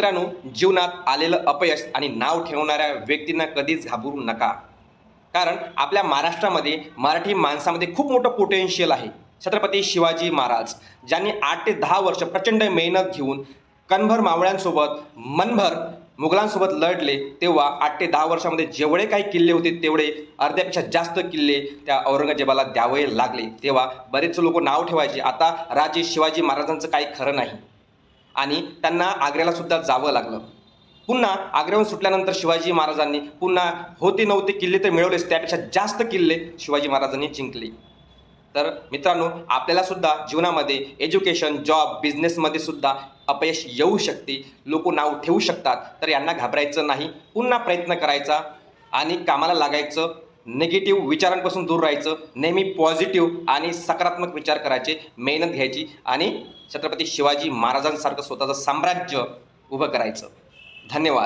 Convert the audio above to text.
मित्रांनो, जीवनात आलेलं अपयश आणि नाव ठेवणाऱ्या व्यक्तींना कधीच घाबरू नका. कारण आपल्या महाराष्ट्रामध्ये मराठी माणसामध्ये खूप मोठं पोटेन्शियल आहे. छत्रपती शिवाजी महाराज ज्यांनी 8 ते 10 वर्ष प्रचंड मेहनत घेऊन कणभर मावळ्यांसोबत मनभर मुघलांसोबत लढले, तेव्हा 8 ते 10 वर्षामध्ये जेवढे काही किल्ले होते तेवढे अर्ध्यापेक्षा जास्त किल्ले त्या औरंगजेबाला द्यावे लागले. तेव्हा बरेच लोक नाव ठेवायचे, आता राजे शिवाजी महाराजांचं काही खरं नाही आणि त्यांना आग्र्याला सुद्धा जावं लागलं. पुन्हा आग्र्याहून सुटल्यानंतर शिवाजी महाराजांनी पुन्हा होते नव्हते किल्ले तर मिळवलेच, त्यापेक्षा जास्त किल्ले शिवाजी महाराजांनी जिंकले. तर मित्रांनो, आपल्याला सुद्धा जीवनामध्ये एज्युकेशन, जॉब, बिझनेसमध्ये सुद्धा अपयश येऊ शकते. लोक नाव ठेवू शकतात, तर यांना घाबरायचं नाही. पुन्हा प्रयत्न करायचा आणि कामाला लागायचं. निगेटिव्ह विचारांपासून दूर राहायचं. नेहमी पॉझिटिव्ह आणि सकारात्मक विचार करायचे, मेहनत घ्यायची आणि छत्रपती शिवाजी महाराजांसारखं स्वतःचं साम्राज्य उभं करायचं. धन्यवाद.